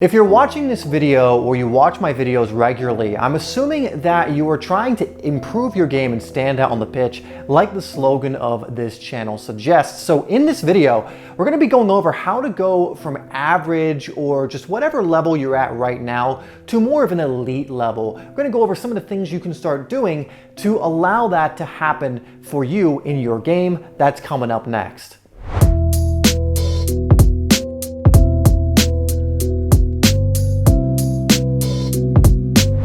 If you're watching this video or you watch my videos regularly, I'm assuming that you are trying to improve your game and stand out on the pitch like the slogan of this channel suggests. So in this video, we're going to be going over how to go from average or just whatever level you're at right now to more of an elite level. We're going to go over some of the things you can start doing to allow that to happen for you in your game. That's coming up next.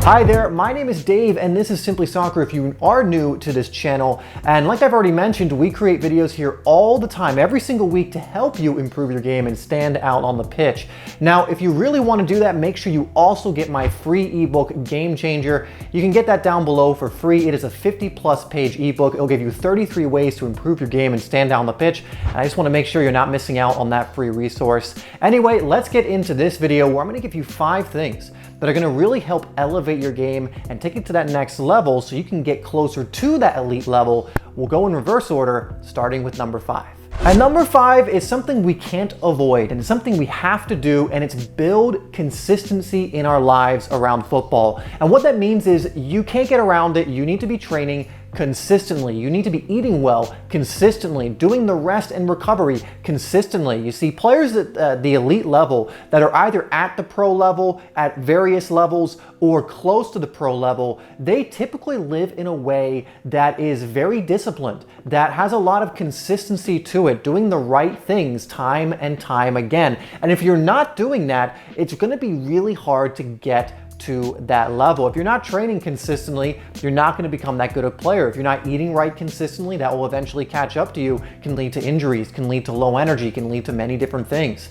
Hi there, my name is Dave and this is Simplysoccer if you are new to this channel. And like I've already mentioned, we create videos here all the time, every single week to help you improve your game and stand out on the pitch. Now, if you really want to do that, make sure you also get my free ebook, Game Changer. You can get that down below for free. It is a 50+ page ebook. It'll give you 33 ways to improve your game and stand out on the pitch. And I just want to make sure you're not missing out on that free resource. Anyway, let's get into this video where I'm going to give you 5 things that are going to really help elevate your game and take it to that next level so you can get closer to that elite level. We'll go in reverse order, starting with number 5. And number 5 is something we can't avoid and it's something we have to do, and it's build consistency in our lives around football. And what that means is you can't get around it. You need to be training consistently. You need to be eating well consistently, doing the rest and recovery consistently. You see, players at the elite level that are either at the pro level, at various levels, or close to the pro level, they typically live in a way that is very disciplined, that has a lot of consistency to it, doing the right things time and time again. And if you're not doing that, it's going to be really hard to get to that level. If you're not training consistently, you're not going to become that good a player. If you're not eating right consistently, that will eventually catch up to you, can lead to injuries, can lead to low energy, can lead to many different things,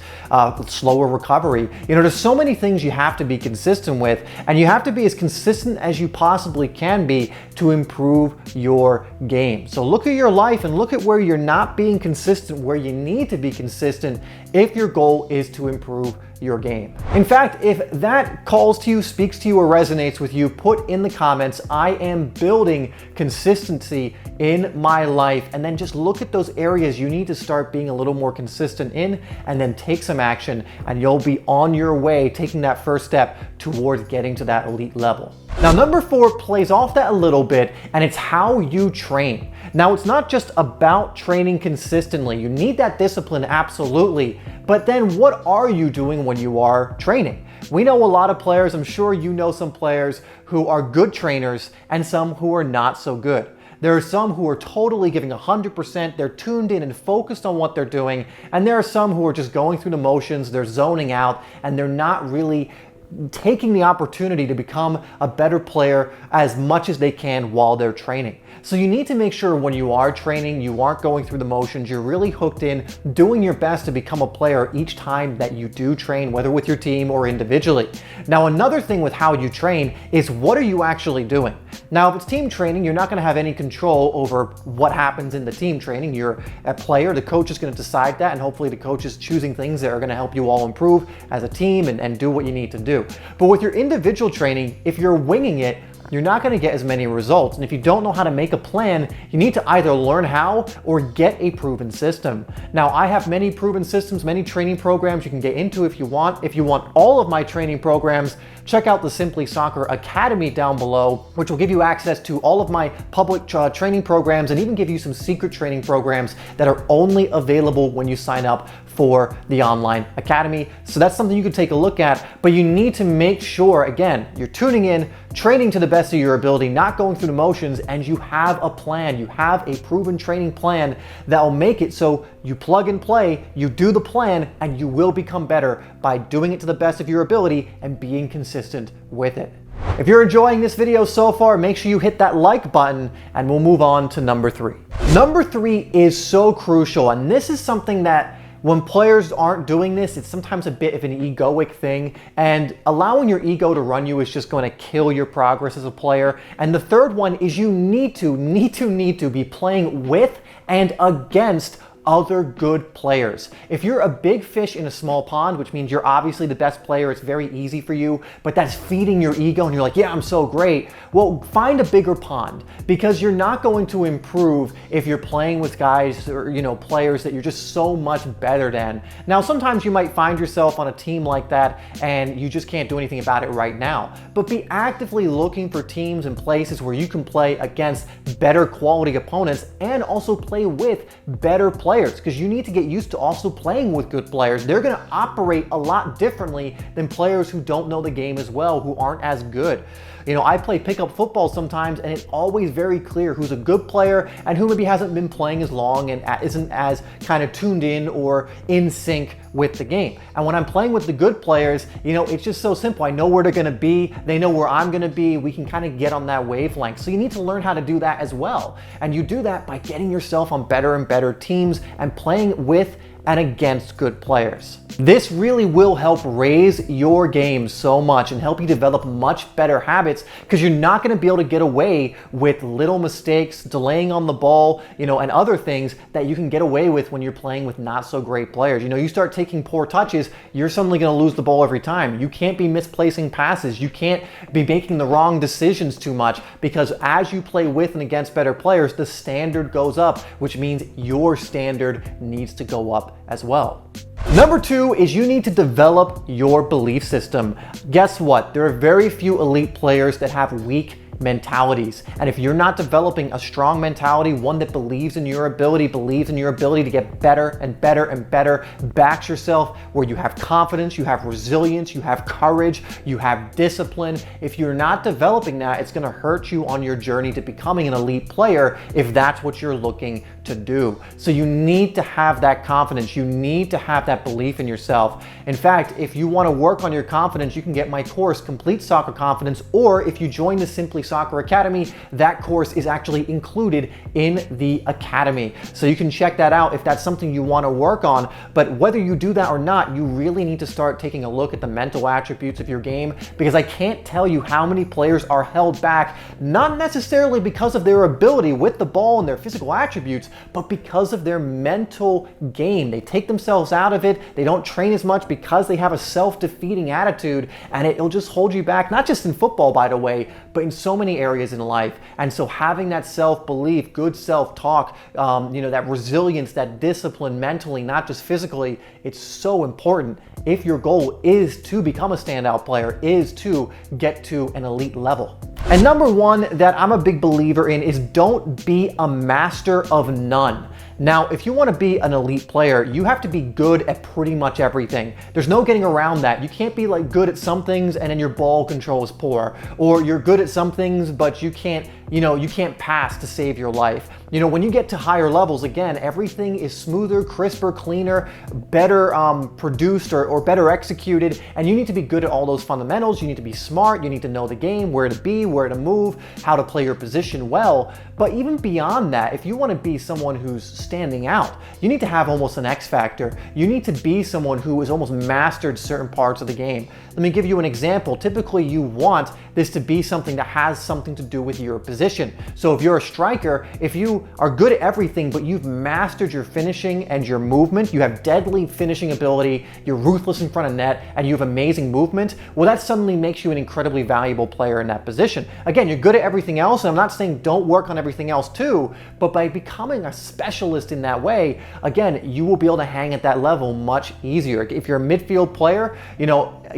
slower recovery. You know, there's so many things you have to be consistent with, and you have to be as consistent as you possibly can be to improve your game. So look at your life and look at where you're not being consistent, where you need to be consistent if your goal is to improve your game. In fact, if that calls to you, speaks to you, or resonates with you, put in the comments, I am building consistency in my life, and then just look at those areas you need to start being a little more consistent in, and then take some action, and you'll be on your way, taking that first step towards getting to that elite level. Now, number 4 plays off that a little bit, and it's how you train. Now, it's not just about training consistently. You need that discipline, absolutely. But then what are you doing when you are training? We know a lot of players, I'm sure you know some players who are good trainers and some who are not so good. There are some who are totally giving 100%, they're tuned in and focused on what they're doing, and there are some who are just going through the motions, they're zoning out, and they're not really taking the opportunity to become a better player as much as they can while they're training. So you need to make sure when you are training, you aren't going through the motions, you're really hooked in, doing your best to become a player each time that you do train, whether with your team or individually. Now, another thing with how you train is what are you actually doing? Now, if it's team training, you're not going to have any control over what happens in the team training. You're a player, the coach is going to decide that, and hopefully the coach is choosing things that are going to help you all improve as a team and do what you need to do. But with your individual training, if you're winging it, you're not going to get as many results. And if you don't know how to make a plan, you need to either learn how or get a proven system. Now, I have many proven systems, many training programs you can get into if you want. If you want all of my training programs, check out the Simplysoccer Academy down below, which will give you access to all of my public training programs and even give you some secret training programs that are only available when you sign up for the online academy. So that's something you can take a look at, but you need to make sure, again, you're tuning in, training to the best of your ability, not going through the motions, and you have a plan. You have a proven training plan that will make it so you plug and play, you do the plan, and you will become better by doing it to the best of your ability and being consistent with it. If you're enjoying this video so far, make sure you hit that like button and we'll move on to number 3. Number 3 is so crucial, and this is something that when players aren't doing this, it's sometimes a bit of an egoic thing, and allowing your ego to run you is just going to kill your progress as a player. And the third one is you need to be playing with and against other good players. If you're a big fish in a small pond, which means you're obviously the best player, it's very easy for you, but that's feeding your ego and you're like, yeah, I'm so great. Well, find a bigger pond, because you're not going to improve if you're playing with guys or, players that you're just so much better than. Now, sometimes you might find yourself on a team like that and you just can't do anything about it right now, but be actively looking for teams and places where you can play against better quality opponents and also play with better players, because you need to get used to also playing with good players. They're going to operate a lot differently than players who don't know the game as well, who aren't as good. I play pickup football sometimes, and it's always very clear who's a good player and who maybe hasn't been playing as long and isn't as kind of tuned in or in sync with the game. And when I'm playing with the good players, it's just so simple. I know where they're gonna be, they know where I'm gonna be, we can kind of get on that wavelength. So you need to learn how to do that as well. And you do that by getting yourself on better and better teams and playing with and against good players. This really will help raise your game so much and help you develop much better habits, because you're not going to be able to get away with little mistakes, delaying on the ball, and other things that you can get away with when you're playing with not so great players. You start taking poor touches, you're suddenly going to lose the ball every time. You can't be misplacing passes. You can't be making the wrong decisions too much, because as you play with and against better players, the standard goes up, which means your standard needs to go up as well. Number 2 is you need to develop your belief system. Guess what? There are very few elite players that have weak mentalities. And if you're not developing a strong mentality, one that believes in your ability to get better and better and better, backs yourself, where you have confidence, you have resilience, you have courage, you have discipline. If you're not developing that, it's going to hurt you on your journey to becoming an elite player if that's what you're looking to do. So you need to have that confidence. You need to have that belief in yourself. In fact, if you want to work on your confidence, you can get my course, Complete Soccer Confidence, or if you join the Simplysoccer Academy, that course is actually included in the Academy. So you can check that out if that's something you want to work on. But whether you do that or not, you really need to start taking a look at the mental attributes of your game, because I can't tell you how many players are held back, not necessarily because of their ability with the ball and their physical attributes, but because of their mental game. They take themselves out of it. They don't train as much because they have a self-defeating attitude, and it'll just hold you back, not just in football, by the way, but in so many areas in life. And so having that self-belief, good self-talk, that resilience, that discipline mentally, not just physically, it's so important if your goal is to become a standout player, is to get to an elite level. And number 1 that I'm a big believer in is don't be a master of none. Now, if you want to be an elite player, you have to be good at pretty much everything. There's no getting around that. You can't be like good at some things and then your ball control is poor, or you're good at some things but you can't pass to save your life. When you get to higher levels, again, everything is smoother, crisper, cleaner, better produced or better executed, and you need to be good at all those fundamentals. You need to be smart, you need to know the game, where to be, where to move, how to play your position well. But even beyond that, if you want to be someone who's standing out, you need to have almost an X factor. You need to be someone who has almost mastered certain parts of the game. Let me give you an example. Typically, you want this to be something that has something to do with your position. So if you're a striker, if you are good at everything, but you've mastered your finishing and your movement, you have deadly finishing ability, you're ruthless in front of net, and you have amazing movement, well, that suddenly makes you an incredibly valuable player in that position. Again, you're good at everything else, and I'm not saying don't work on everything else too, but by becoming a specialist in that way, again, you will be able to hang at that level much easier. If you're a midfield player,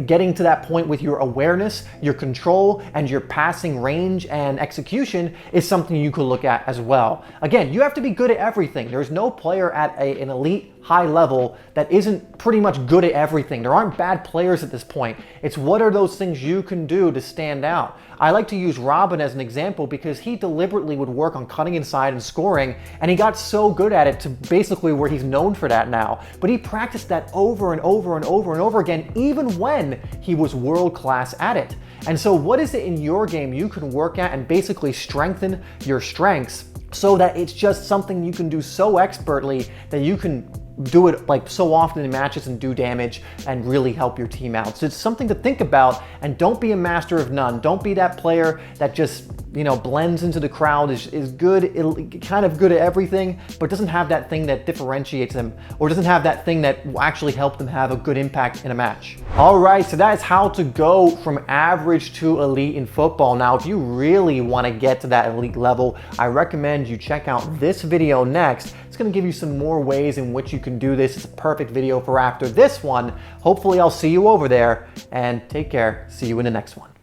getting to that point with your awareness, your control, and your passing range and execution is something you could look at as well. Again, you have to be good at everything. There's no player at an elite high level that isn't pretty much good at everything. There aren't bad players at this point. It's what are those things you can do to stand out. I like to use Robin as an example because he deliberately would work on cutting inside and scoring, and he got so good at it to basically where he's known for that now. But he practiced that over and over and over and over again, even when he was world class at it. And so what is it in your game you can work at and basically strengthen your strengths so that it's just something you can do so expertly that you can do it like so often in matches and do damage and really help your team out. So it's something to think about, and don't be a master of none. Don't be that player that just blends into the crowd, is good, kind of good at everything, but doesn't have that thing that differentiates them, or doesn't have that thing that will actually help them have a good impact in a match. All right, so that is how to go from average to elite in football. Now, if you really want to get to that elite level, I recommend you check out this video next. It's going to give you some more ways in which you can do this. It's a perfect video for after this one. Hopefully I'll see you over there, and take care. See you in the next one.